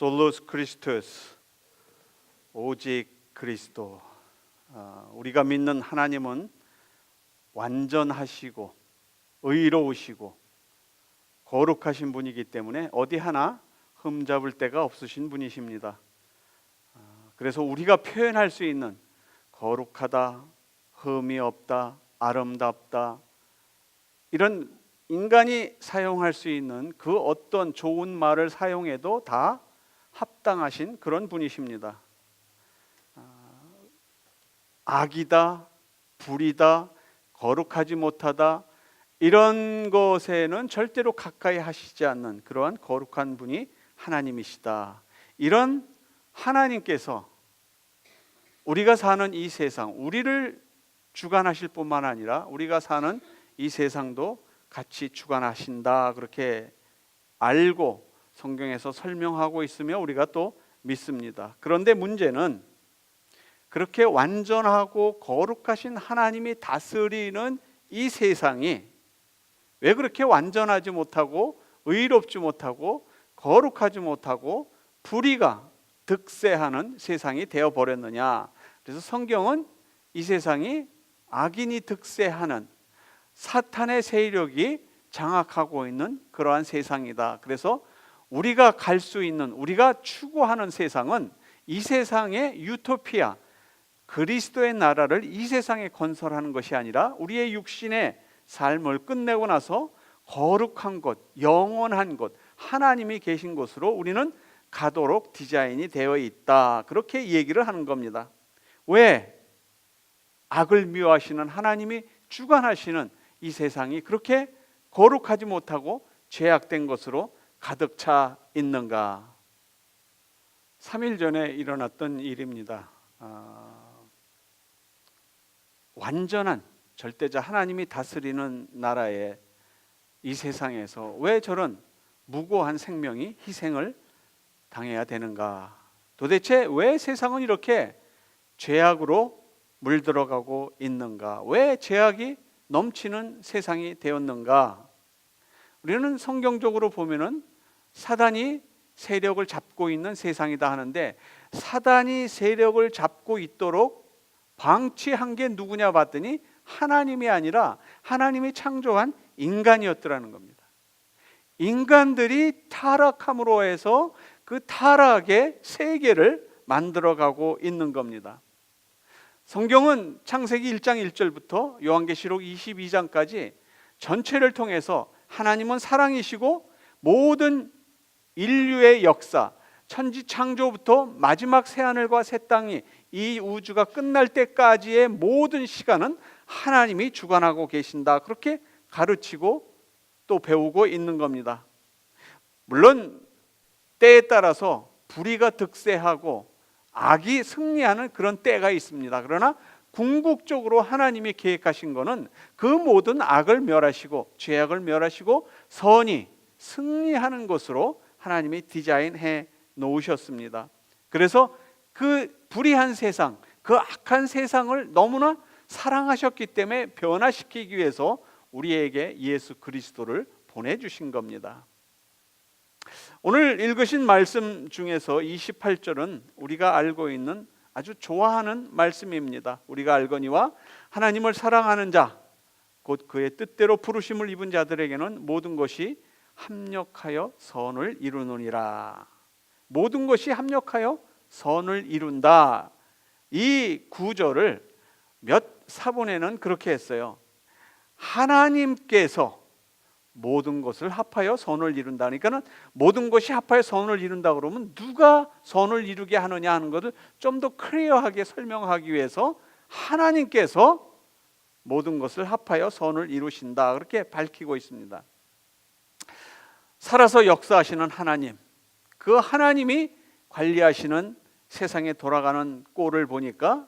솔로스 크리스토스, 오직 그리스도. 우리가 믿는 하나님은 완전하시고 의로우시고 거룩하신 분이기 때문에 어디 하나 흠잡을 데가 없으신 분이십니다. 그래서 우리가 표현할 수 있는 거룩하다, 흠이 없다, 아름답다, 이런 인간이 사용할 수 있는 그 어떤 좋은 말을 사용해도 다 합당하신 그런 분이십니다. 악이다, 불이다, 거룩하지 못하다, 이런 것에는 절대로 가까이 하시지 않는 그러한 거룩한 분이 하나님이시다. 이런 하나님께서 우리가 사는 이 세상, 우리를 주관하실 뿐만 아니라 우리가 사는 이 세상도 같이 주관하신다, 그렇게 알고 성경에서 설명하고 있으며 우리가 또 믿습니다. 그런데 문제는 그렇게 완전하고 거룩하신 하나님이 다스리는 이 세상이 왜 그렇게 완전하지 못하고 의롭지 못하고 거룩하지 못하고 불의가 득세하는 세상이 되어버렸느냐. 그래서 성경은 이 세상이 악인이 득세하는 사탄의 세력이 장악하고 있는 그러한 세상이다. 그래서 우리가 갈 수 있는, 우리가 추구하는 세상은 이 세상의 유토피아, 그리스도의 나라를 이 세상에 건설하는 것이 아니라 우리의 육신의 삶을 끝내고 나서 거룩한 곳, 영원한 곳, 하나님이 계신 곳으로 우리는 가도록 디자인이 되어 있다, 그렇게 얘기를 하는 겁니다. 왜? 악을 미워하시는 하나님이 주관하시는 이 세상이 그렇게 거룩하지 못하고 죄악된 것으로 가득 차 있는가? 3일 전에 일어났던 일입니다. 완전한 절대자 하나님이 다스리는 나라의 이 세상에서 왜 저런 무고한 생명이 희생을 당해야 되는가? 도대체 왜 세상은 이렇게 죄악으로 물들어가고 있는가? 왜 죄악이 넘치는 세상이 되었는가? 우리는 성경적으로 보면은 사단이 세력을 잡고 있는 세상이다 하는데, 사단이 세력을 잡고 있도록 방치한 게 누구냐 봤더니 하나님이 아니라 하나님이 창조한 인간이었더라는 겁니다. 인간들이 타락함으로 해서 그 타락의 세계를 만들어가고 있는 겁니다. 성경은 창세기 1장 1절부터 요한계시록 22장까지 전체를 통해서 하나님은 사랑이시고 모든 인류의 역사, 천지 창조부터 마지막 새하늘과 새 땅이 이 우주가 끝날 때까지의 모든 시간은 하나님이 주관하고 계신다, 그렇게 가르치고 또 배우고 있는 겁니다. 물론 때에 따라서 불의가 득세하고 악이 승리하는 그런 때가 있습니다. 그러나 궁극적으로 하나님이 계획하신 것은 그 모든 악을 멸하시고 죄악을 멸하시고 선이 승리하는 것으로 하나님이 디자인해 놓으셨습니다. 그래서 그 불의한 세상, 그 악한 세상을 너무나 사랑하셨기 때문에 변화시키기 위해서 우리에게 예수 그리스도를 보내주신 겁니다. 오늘 읽으신 말씀 중에서 28절은 우리가 알고 있는 아주 좋아하는 말씀입니다. 우리가 알거니와 하나님을 사랑하는 자, 곧 그의 뜻대로 부르심을 입은 자들에게는 모든 것이 합력하여 선을 이루느니라. 모든 것이 합력하여 선을 이룬다. 이 구절을 몇 사본에는 그렇게 했어요. 하나님께서 모든 것을 합하여 선을 이룬다. 그러니까 모든 것이 합하여 선을 이룬다 그러면 누가 선을 이루게 하느냐 하는 것을 좀 더 클리어하게 설명하기 위해서 하나님께서 모든 것을 합하여 선을 이루신다, 그렇게 밝히고 있습니다. 살아서 역사하시는 하나님, 그 하나님이 관리하시는 세상에 돌아가는 꼴을 보니까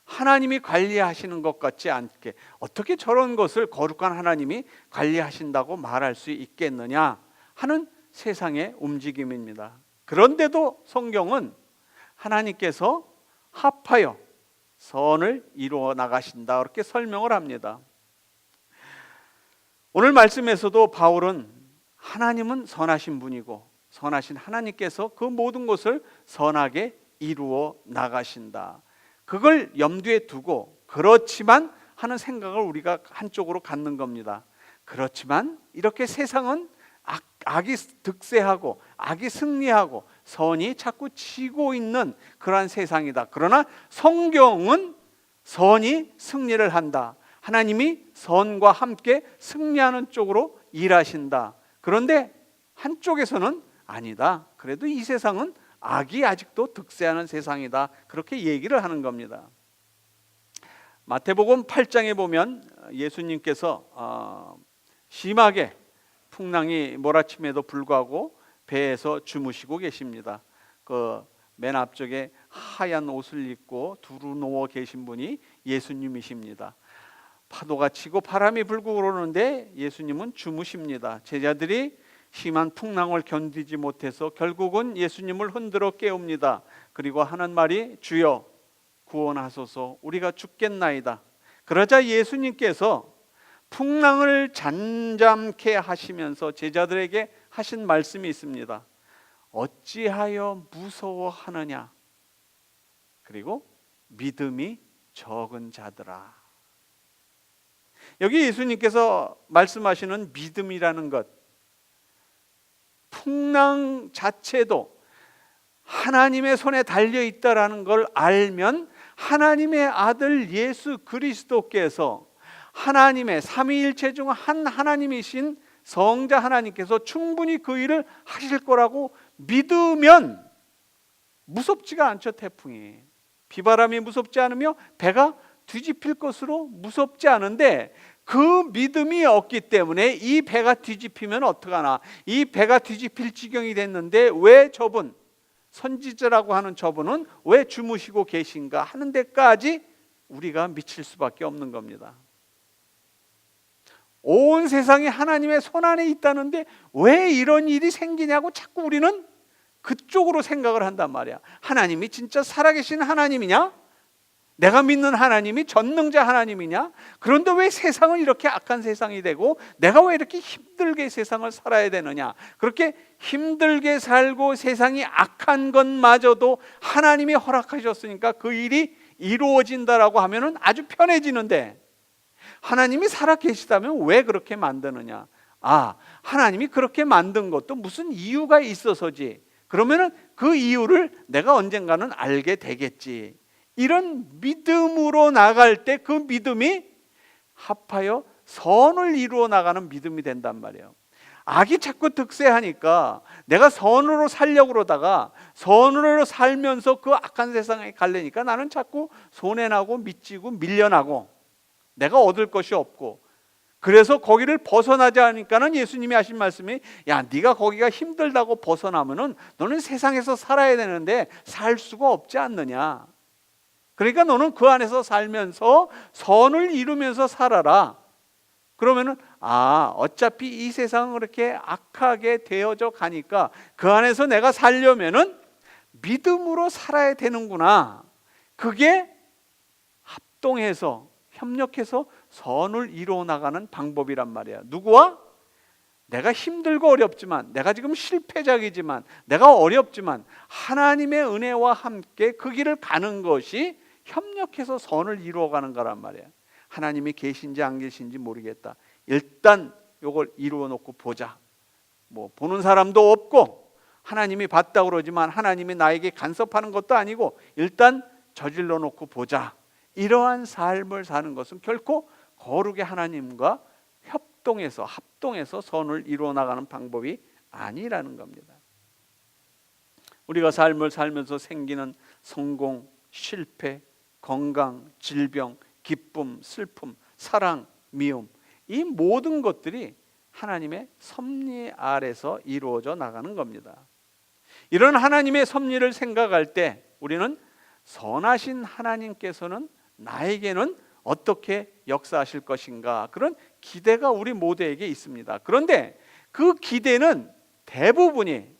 하나님이 관리하시는 것 같지 않게, 어떻게 저런 것을 거룩한 하나님이 관리하신다고 말할 수 있겠느냐 하는 세상의 움직임입니다. 그런데도 성경은 하나님께서 합하여 선을 이루어 나가신다, 그렇게 설명을 합니다. 오늘 말씀에서도 바울은 하나님은 선하신 분이고 선하신 하나님께서 그 모든 것을 선하게 이루어 나가신다. 그걸 염두에 두고 그렇지만 하는 생각을 우리가 한쪽으로 갖는 겁니다. 그렇지만 이렇게 세상은 악이 득세하고 악이 승리하고 선이 자꾸 지고 있는 그러한 세상이다. 그러나 성경은 선이 승리를 한다. 하나님이 선과 함께 승리하는 쪽으로 일하신다. 그런데 한쪽에서는 아니다. 그래도 이 세상은 악이 아직도 득세하는 세상이다. 그렇게 얘기를 하는 겁니다. 마태복음 8장에 보면 예수님께서 심하게 풍랑이 몰아침에도 불구하고 배에서 주무시고 계십니다. 그 맨 앞쪽에 하얀 옷을 입고 두루 누워 계신 분이 예수님이십니다. 파도가 치고 바람이 불고 그러는데 예수님은 주무십니다. 제자들이 심한 풍랑을 견디지 못해서 결국은 예수님을 흔들어 깨웁니다. 그리고 하는 말이 주여 구원하소서 우리가 죽겠나이다. 그러자 예수님께서 풍랑을 잠잠케 하시면서 제자들에게 하신 말씀이 있습니다. 어찌하여 무서워하느냐? 그리고 믿음이 적은 자들아. 여기 예수님께서 말씀하시는 믿음이라는 것, 풍랑 자체도 하나님의 손에 달려 있다라는 걸 알면 하나님의 아들 예수 그리스도께서 하나님의 삼위일체 중 한 하나님이신 성자 하나님께서 충분히 그 일을 하실 거라고 믿으면 무섭지가 않죠. 태풍이 비바람이 무섭지 않으며 배가 뒤집힐 것으로 무섭지 않은데 그 믿음이 없기 때문에 이 배가 뒤집히면 어떡하나, 이 배가 뒤집힐 지경이 됐는데 왜 저분 선지자라고 하는 저분은 왜 주무시고 계신가 하는 데까지 우리가 미칠 수밖에 없는 겁니다. 온 세상이 하나님의 손 안에 있다는데 왜 이런 일이 생기냐고 자꾸 우리는 그쪽으로 생각을 한단 말이야. 하나님이 진짜 살아계신 하나님이냐? 내가 믿는 하나님이 전능자 하나님이냐? 그런데 왜 세상은 이렇게 악한 세상이 되고 내가 왜 이렇게 힘들게 세상을 살아야 되느냐? 그렇게 힘들게 살고 세상이 악한 것마저도 하나님이 허락하셨으니까 그 일이 이루어진다라고 하면은 아주 편해지는데, 하나님이 살아계시다면 왜 그렇게 만드느냐? 하나님이 그렇게 만든 것도 무슨 이유가 있어서지. 그러면은 그 이유를 내가 언젠가는 알게 되겠지. 이런 믿음으로 나갈 때 그 믿음이 합하여 선을 이루어 나가는 믿음이 된단 말이에요. 악이 자꾸 득세하니까 내가 선으로 살려고 그러다가 선으로 살면서 그 악한 세상에 가려니까 나는 자꾸 손해나고 미치고 밀려나고 내가 얻을 것이 없고, 그래서 거기를 벗어나지 않으니까는 예수님이 하신 말씀이 야, 네가 거기가 힘들다고 벗어나면은 너는 세상에서 살아야 되는데 살 수가 없지 않느냐. 그러니까 너는 그 안에서 살면서 선을 이루면서 살아라. 그러면은 어차피 이 세상은 그렇게 악하게 되어져 가니까 그 안에서 내가 살려면은 믿음으로 살아야 되는구나. 그게 합동해서 협력해서 선을 이루어 나가는 방법이란 말이야. 누구와? 내가 힘들고 어렵지만, 내가 지금 실패작이지만, 내가 어렵지만 하나님의 은혜와 함께 그 길을 가는 것이 협력해서 선을 이루어가는 거란 말이야. 하나님이 계신지 안 계신지 모르겠다. 일단 이걸 이루어 놓고 보자. 뭐 보는 사람도 없고 하나님이 봤다고 그러지만 하나님이 나에게 간섭하는 것도 아니고 일단 저질러 놓고 보자. 이러한 삶을 사는 것은 결코 거룩의 하나님과 합동해서 선을 이루어 나가는 방법이 아니라는 겁니다. 우리가 삶을 살면서 생기는 성공, 실패, 건강, 질병, 기쁨, 슬픔, 사랑, 미움, 이 모든 것들이 하나님의 섭리 아래서 이루어져 나가는 겁니다. 이런 하나님의 섭리를 생각할 때 우리는 선하신 하나님께서는 나에게는 어떻게 역사하실 것인가, 그런 기대가 우리 모두에게 있습니다. 그런데 그 기대는 대부분이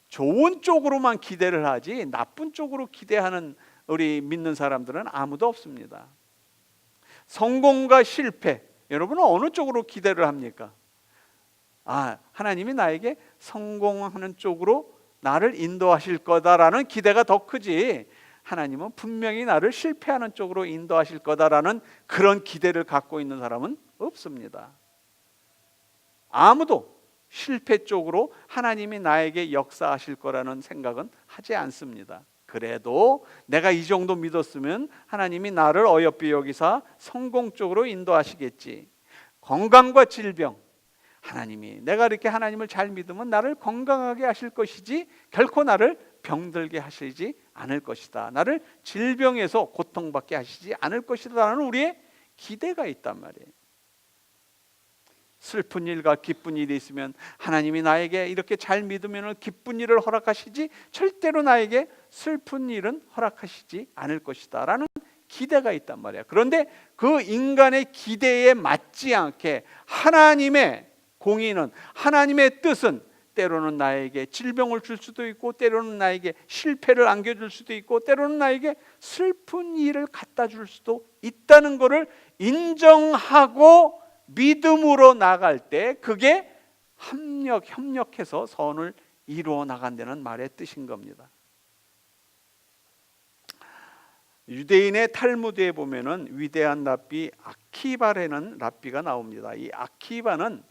좋은 쪽으로만 기대를 하지 나쁜 쪽으로 기대하는 우리 믿는 사람들은 아무도 없습니다. 성공과 실패, 여러분은 어느 쪽으로 기대를 합니까? 하나님이 나에게 성공하는 쪽으로 나를 인도하실 거다라는 기대가 더 크지, 하나님은 분명히 나를 실패하는 쪽으로 인도하실 거다라는 그런 기대를 갖고 있는 사람은 없습니다. 아무도 실패 쪽으로 하나님이 나에게 역사하실 거라는 생각은 하지 않습니다. 그래도 내가 이 정도 믿었으면 하나님이 나를 어여삐 여기사 성공 쪽으로 인도하시겠지. 건강과 질병, 하나님이 내가 이렇게 하나님을 잘 믿으면 나를 건강하게 하실 것이지 결코 나를 병들게 하시지 않을 것이다. 나를 질병에서 고통받게 하시지 않을 것이다 라는 우리의 기대가 있단 말이에요. 슬픈 일과 기쁜 일이 있으면 하나님이 나에게 이렇게 잘 믿으면 기쁜 일을 허락하시지 절대로 나에게 슬픈 일은 허락하시지 않을 것이다 라는 기대가 있단 말이야. 그런데 그 인간의 기대에 맞지 않게 하나님의 공의는, 하나님의 뜻은 때로는 나에게 질병을 줄 수도 있고, 때로는 나에게 실패를 안겨줄 수도 있고, 때로는 나에게 슬픈 일을 갖다 줄 수도 있다는 것을 인정하고 믿음으로 나갈 때 그게 협력해서 선을 이루어 나간다는 말의 뜻인 겁니다. 유대인의 탈무드에 보면은 위대한 랍비 아키바라는 랍비가 나옵니다. 이 아키바는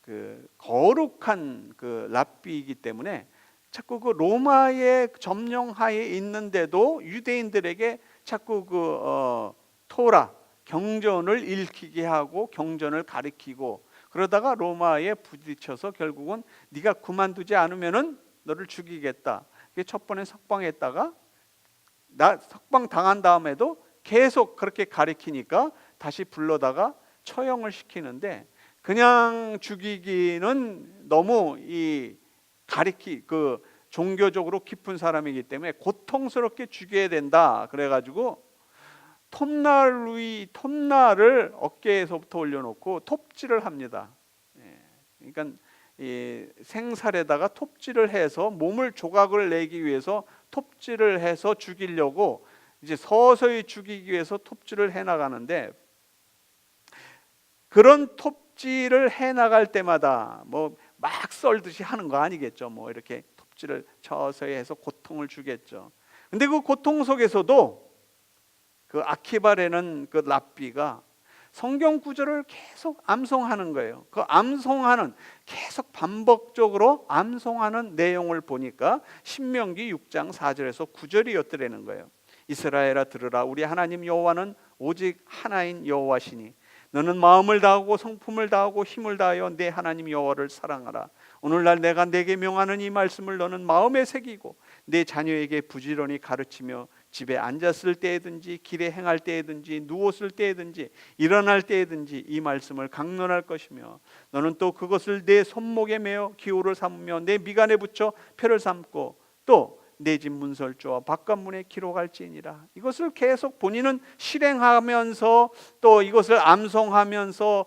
그 거룩한 그 랍비이기 때문에 자꾸 그 로마의 점령하에 있는데도 유대인들에게 자꾸 토라 경전을 읽히게 하고 경전을 가르치고, 그러다가 로마에 부딪혀서 결국은 네가 그만두지 않으면은 너를 죽이겠다. 첫 번에 석방했다가 석방 당한 다음에도 계속 그렇게 가르치니까 다시 불러다가 처형을 시키는데, 그냥 죽이기는 너무 종교적으로 깊은 사람이기 때문에 고통스럽게 죽여야 된다. 그래가지고 톱날을 어깨에서부터 올려놓고 톱질을 합니다. 그러니까 이 생살에다가 톱질을 해서 몸을 조각을 내기 위해서 톱질을 해서 죽이려고 이제 서서히 죽이기 위해서 톱질을 해 나가는데, 그런 톱질을 해 나갈 때마다 뭐 막 썰듯이 하는 거 아니겠죠. 뭐 이렇게 톱질을 서서히 해서 고통을 주겠죠. 근데 그 고통 속에서도 그 아키바라는 그 랍비가 성경 구절을 계속 암송하는 거예요. 그 계속 반복적으로 암송하는 내용을 보니까 신명기 6장 4절에서 9절이었더라는 거예요. 이스라엘아 들으라, 우리 하나님 여호와는 오직 하나인 여호와시니 너는 마음을 다하고 성품을 다하고 힘을 다하여 내 하나님 여호와를 사랑하라. 오늘날 내가 내게 명하는 이 말씀을 너는 마음에 새기고 내 자녀에게 부지런히 가르치며 집에 앉았을 때에든지 길에 행할 때에든지 누웠을 때에든지 일어날 때에든지 이 말씀을 강론할 것이며, 너는 또 그것을 내 손목에 매어 기호를 삼으며 내 미간에 붙여 표를 삼고 또 내 집 문설주와 바깥문에 기록할지니라. 이것을 계속 본인은 실행하면서 또 이것을 암송하면서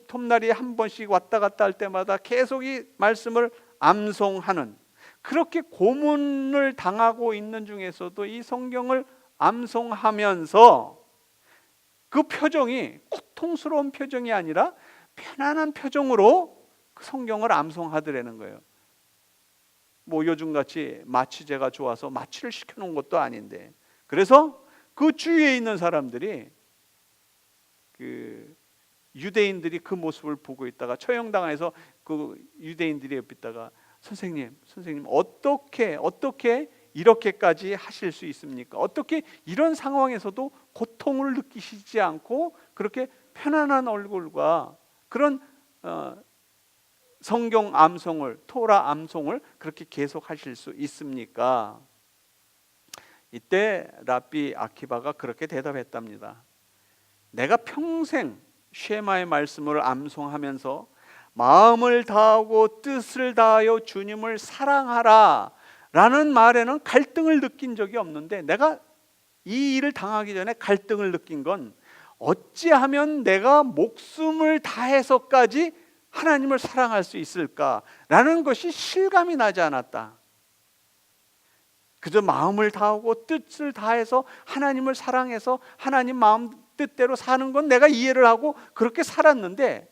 톱날이 한 번씩 왔다 갔다 할 때마다 계속 이 말씀을 암송하는, 그렇게 고문을 당하고 있는 중에서도 이 성경을 암송하면서 그 표정이 고통스러운 표정이 아니라 편안한 표정으로 그 성경을 암송하더라는 거예요. 뭐 요즘같이 마취제가 좋아서 마취를 시켜놓은 것도 아닌데, 그래서 그 주위에 있는 사람들이 그 유대인들이 그 모습을 보고 있다가 처형당해서 그 유대인들이 옆에 있다가 선생님 어떻게 이렇게까지 하실 수 있습니까? 어떻게 이런 상황에서도 고통을 느끼시지 않고 그렇게 편안한 얼굴과 그런 성경 암송을, 토라 암송을 그렇게 계속 하실 수 있습니까? 이때 랍비 아키바가 그렇게 대답했답니다. 내가 평생 쉐마의 말씀을 암송하면서 마음을 다하고 뜻을 다하여 주님을 사랑하라 라는 말에는 갈등을 느낀 적이 없는데, 내가 이 일을 당하기 전에 갈등을 느낀 건 어찌하면 내가 목숨을 다해서까지 하나님을 사랑할 수 있을까라는 것이 실감이 나지 않았다. 그저 마음을 다하고 뜻을 다해서 하나님을 사랑해서 하나님 마음 뜻대로 사는 건 내가 이해를 하고 그렇게 살았는데,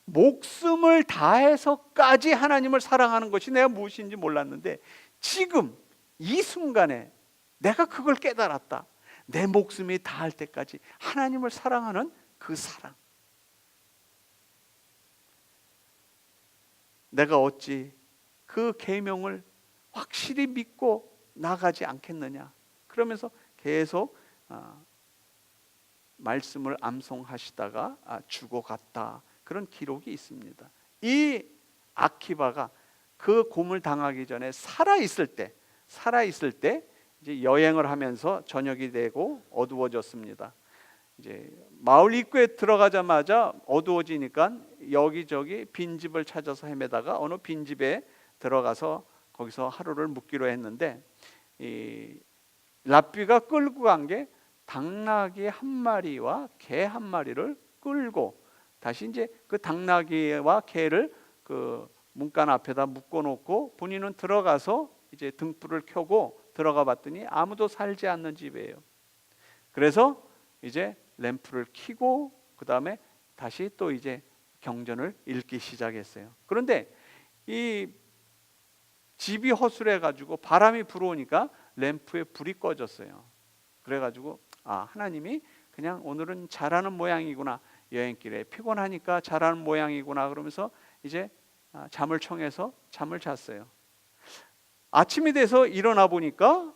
목숨을 다해서까지 하나님을 사랑하는 것이 내가 무엇인지 몰랐는데 지금 이 순간에 내가 그걸 깨달았다. 내 목숨이 다할 때까지 하나님을 사랑하는 그 사랑. 내가 어찌 그 계명을 확실히 믿고 나가지 않겠느냐. 그러면서 계속 말씀을 암송하시다가 죽어갔다. 그런 기록이 있습니다. 이 아키바가 그 고문을 당하기 전에 살아있을 때 이제 여행을 하면서 저녁이 되고 어두워졌습니다. 이제 마을 입구에 들어가자마자 어두워지니까 여기저기 빈집을 찾아서 헤매다가 어느 빈집에 들어가서 거기서 하루를 묵기로 했는데, 이 랍비가 끌고 간 게 당나귀 한 마리와 개 한 마리를 끌고 다시 이제 그 당나귀와 개를 그 문간 앞에다 묶어놓고 본인은 들어가서 이제 등불을 켜고 들어가 봤더니 아무도 살지 않는 집이에요. 그래서 이제 램프를 켜고 그 다음에 다시 또 이제 경전을 읽기 시작했어요. 그런데 이 집이 허술해가지고 바람이 불어오니까 램프에 불이 꺼졌어요. 그래가지고 하나님이 그냥 오늘은 잘하는 모양이구나, 여행길에 피곤하니까 잘하는 모양이구나 그러면서 이제 잠을 청해서 잠을 잤어요. 아침이 돼서 일어나 보니까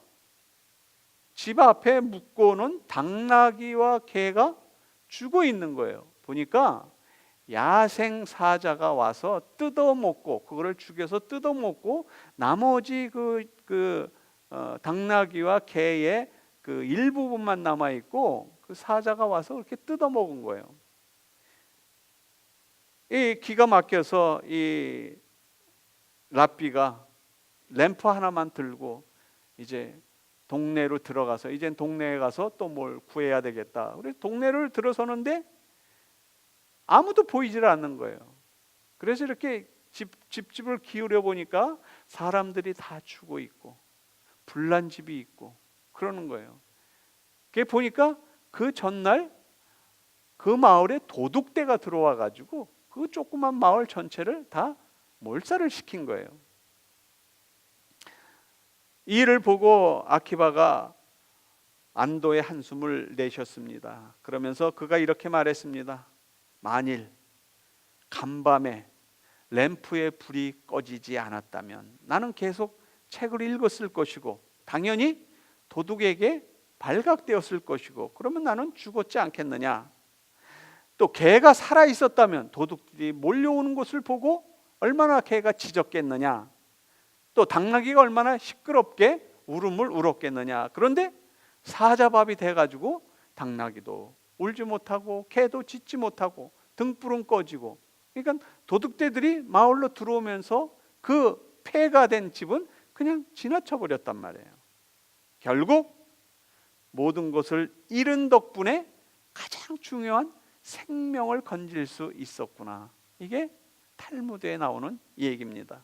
집 앞에 묶어놓은 당나귀와 개가 죽어 있는 거예요. 보니까 야생 사자가 와서 뜯어먹고, 그거를 죽여서 뜯어먹고 나머지 당나귀와 개의 그 일부분만 남아 있고 그 사자가 와서 이렇게 뜯어먹은 거예요. 이 기가 막혀서 이 랍비가 램프 하나만 들고 이제 동네로 들어가서 이젠 동네에 가서 또 뭘 구해야 되겠다. 그래서 동네를 들어서는데 아무도 보이질 않는 거예요. 그래서 이렇게 집집을 기울여 보니까 사람들이 다 죽어 있고 불난 집이 있고 그러는 거예요. 그게 보니까 그 전날 그 마을에 도둑대가 들어와 가지고 그 조그만 마을 전체를 다 몰살을 시킨 거예요. 이 일을 보고 아키바가 안도의 한숨을 내셨습니다. 그러면서 그가 이렇게 말했습니다. 만일 간밤에 램프에 불이 꺼지지 않았다면 나는 계속 책을 읽었을 것이고 당연히 도둑에게 발각되었을 것이고 그러면 나는 죽었지 않겠느냐. 또 개가 살아 있었다면 도둑들이 몰려오는 것을 보고 얼마나 개가 짖었겠느냐. 또 당나귀가 얼마나 시끄럽게 울음을 울었겠느냐. 그런데 사자밥이 돼가지고 당나귀도 울지 못하고 개도 짖지 못하고 등불은 꺼지고, 그러니까 도둑대들이 마을로 들어오면서 그 폐가 된 집은 그냥 지나쳐 버렸단 말이에요. 결국 모든 것을 잃은 덕분에 가장 중요한 생명을 건질 수 있었구나. 이게 탈무드에 나오는 얘기입니다.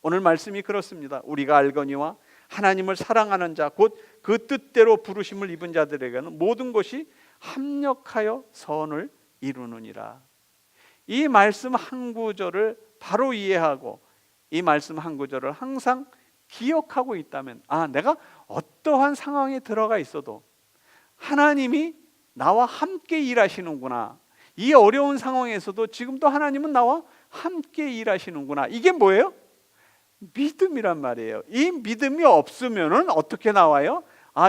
오늘 말씀이 그렇습니다. 우리가 알거니와 하나님을 사랑하는 자 곧 그 뜻대로 부르심을 입은 자들에게는 모든 것이 합력하여 선을 이루느니라. 이 말씀 한 구절을 바로 이해하고 이 말씀 한 구절을 항상 기억하고 있다면 내가 어떠한 상황에 들어가 있어도 하나님이 나와 함께 일하시는구나. 이 어려운 상황에서도 지금도 하나님은 나와 함께 일하시는구나. 이게 뭐예요? 믿음이란 말이에요. 이 믿음이 없으면은 어떻게 나와요?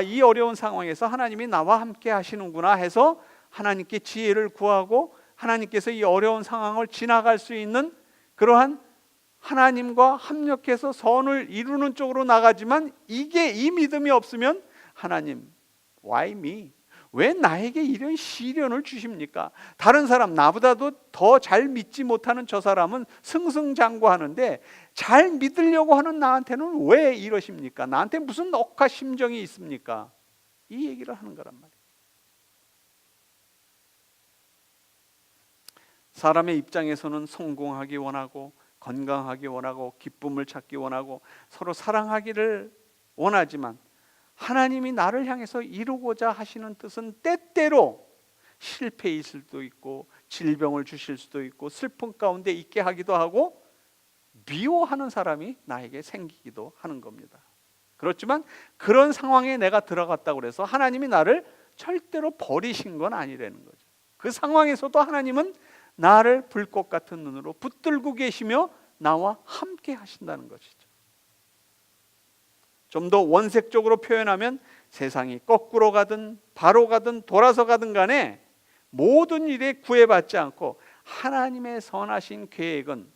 이 어려운 상황에서 하나님이 나와 함께 하시는구나 해서 하나님께 지혜를 구하고 하나님께서 이 어려운 상황을 지나갈 수 있는 그러한 하나님과 합력해서 선을 이루는 쪽으로 나가지만 이게 이 믿음이 없으면 하나님, why me? 왜 나에게 이런 시련을 주십니까? 다른 사람 나보다도 더 잘 믿지 못하는 저 사람은 승승장구하는데 잘 믿으려고 하는 나한테는 왜 이러십니까? 나한테 무슨 억하 심정이 있습니까? 이 얘기를 하는 거란 말이에요. 사람의 입장에서는 성공하기 원하고 건강하기 원하고 기쁨을 찾기 원하고 서로 사랑하기를 원하지만 하나님이 나를 향해서 이루고자 하시는 뜻은 때때로 실패일 수도 있고 질병을 주실 수도 있고 슬픔 가운데 있게 하기도 하고 미워하는 사람이 나에게 생기기도 하는 겁니다. 그렇지만 그런 상황에 내가 들어갔다고 해서 하나님이 나를 절대로 버리신 건 아니라는 거죠. 그 상황에서도 하나님은 나를 불꽃 같은 눈으로 붙들고 계시며 나와 함께 하신다는 것이죠. 좀 더 원색적으로 표현하면 세상이 거꾸로 가든 바로 가든 돌아서 가든 간에 모든 일에 구애받지 않고 하나님의 선하신 계획은,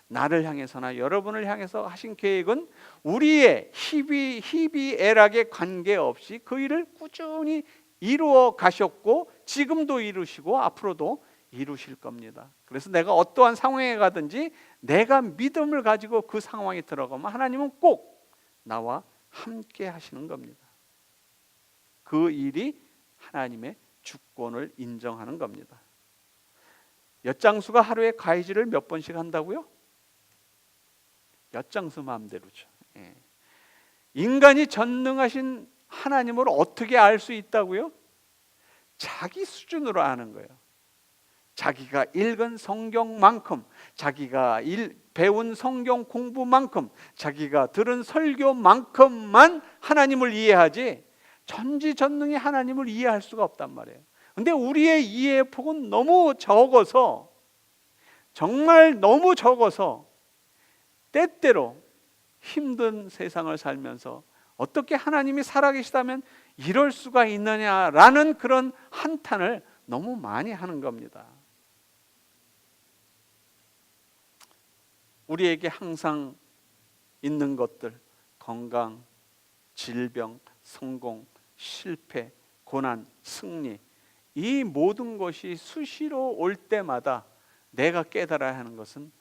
나를 향해서나 여러분을 향해서 하신 계획은 우리의 희비애락에 관계없이 그 일을 꾸준히 이루어 가셨고 지금도 이루시고 앞으로도 이루실 겁니다. 그래서 내가 어떠한 상황에 가든지 내가 믿음을 가지고 그 상황에 들어가면 하나님은 꼭 나와 함께 하시는 겁니다. 그 일이 하나님의 주권을 인정하는 겁니다. 엿장수가 하루에 가위질을 몇 번씩 한다고요? 엿장수 마음대로죠. 인간이 전능하신 하나님을 어떻게 알 수 있다고요? 자기 수준으로 아는 거예요. 자기가 읽은 성경만큼, 자기가 배운 성경 공부만큼, 자기가 들은 설교만큼만 하나님을 이해하지 전지전능의 하나님을 이해할 수가 없단 말이에요. 근데 우리의 이해의 폭은 너무 적어서, 정말 너무 적어서 때때로 힘든 세상을 살면서 어떻게 하나님이 살아계시다면 이럴 수가 있느냐라는 그런 한탄을 너무 많이 하는 겁니다. 우리에게 항상 있는 것들, 건강, 질병, 성공, 실패, 고난, 승리, 이 모든 것이 수시로 올 때마다 내가 깨달아야 하는 것은,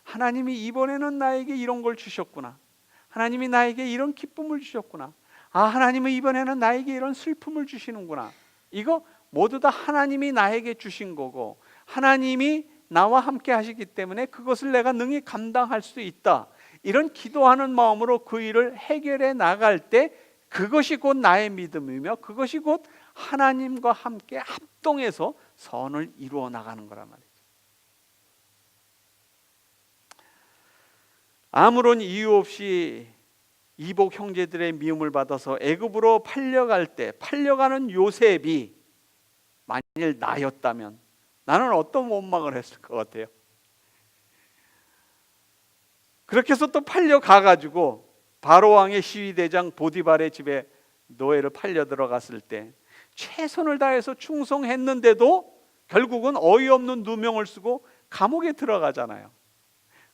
하나님이 이번에는 나에게 이런 걸 주셨구나, 하나님이 나에게 이런 기쁨을 주셨구나, 하나님은 이번에는 나에게 이런 슬픔을 주시는구나. 이거 모두 다 하나님이 나에게 주신 거고 하나님이 나와 함께 하시기 때문에 그것을 내가 능히 감당할 수 있다. 이런 기도하는 마음으로 그 일을 해결해 나갈 때 그것이 곧 나의 믿음이며 그것이 곧 하나님과 함께 합동해서 선을 이루어 나가는 거란 말이죠. 아무런 이유 없이 이복 형제들의 미움을 받아서 애굽으로 팔려가는 요셉이 만일 나였다면 나는 어떤 원망을 했을 것 같아요? 그렇게 해서 또 팔려가가지고 바로왕의 시위대장 보디발의 집에 노예를 팔려 들어갔을 때 최선을 다해서 충성했는데도 결국은 어이없는 누명을 쓰고 감옥에 들어가잖아요.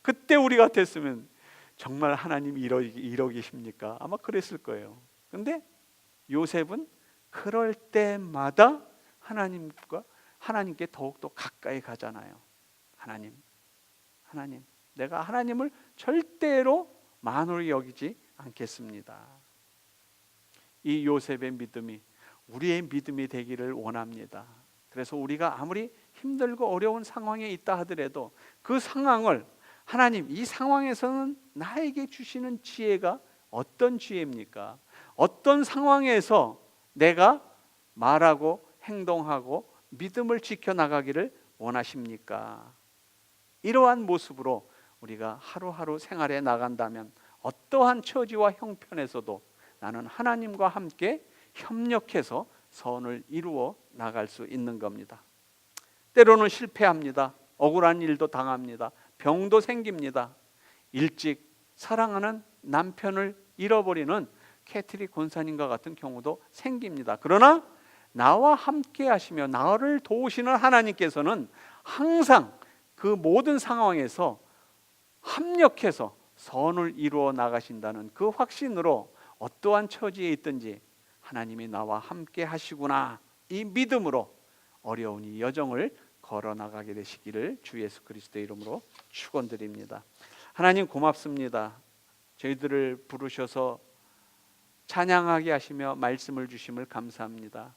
그때 우리 같았으면 정말 하나님이 이러기십니까? 아마 그랬을 거예요. 근데 요셉은 그럴 때마다 하나님께 더욱더 가까이 가잖아요. 하나님, 내가 하나님을 절대로 만홀히 여기지 않겠습니다. 이 요셉의 믿음이 우리의 믿음이 되기를 원합니다. 그래서 우리가 아무리 힘들고 어려운 상황에 있다 하더라도 그 상황을 하나님, 이 상황에서는 나에게 주시는 지혜가 어떤 지혜입니까? 어떤 상황에서 내가 말하고 행동하고 믿음을 지켜나가기를 원하십니까? 이러한 모습으로 우리가 하루하루 생활해 나간다면 어떠한 처지와 형편에서도 나는 하나님과 함께 협력해서 선을 이루어 나갈 수 있는 겁니다. 때로는 실패합니다. 억울한 일도 당합니다. 병도 생깁니다. 일찍 사랑하는 남편을 잃어버리는 캐트리 권사님과 같은 경우도 생깁니다. 그러나 나와 함께 하시며 나를 도우시는 하나님께서는 항상 그 모든 상황에서 합력해서 선을 이루어 나가신다는 그 확신으로 어떠한 처지에 있든지 하나님이 나와 함께 하시구나, 이 믿음으로 어려운 이 여정을 걸어 나가게 되시기를 주 예수 그리스도의 이름으로 축원드립니다. 하나님 고맙습니다. 저희들을 부르셔서 찬양하게 하시며 말씀을 주심을 감사합니다.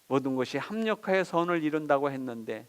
모든 것이 합력하여 선을 이룬다고 했는데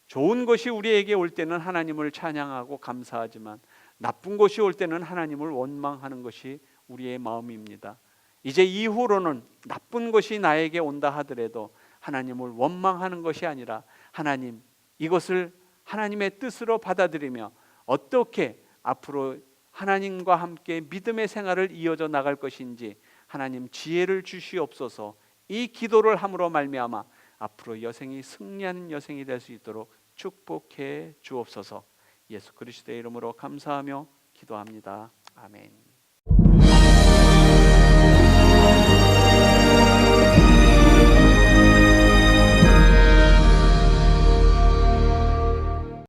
좋은 것이 우리에게 올 때는 하나님을 찬양하고 감사하지만 나쁜 것이 올 때는 하나님을 원망하는 것이 우리의 마음입니다. 이제 이후로는 나쁜 것이 나에게 온다 하더라도 하나님을 원망하는 것이 아니라 하나님, 이것을 하나님의 뜻으로 받아들이며 어떻게 앞으로 하나님과 함께 믿음의 생활을 이어져 나갈 것인지 하나님 지혜를 주시옵소서. 이 기도를 함으로 말미암아 앞으로 여생이 승리하는 여생이 될 수 있도록 축복해 주옵소서. 예수 그리스도의 이름으로 감사하며 기도합니다. 아멘.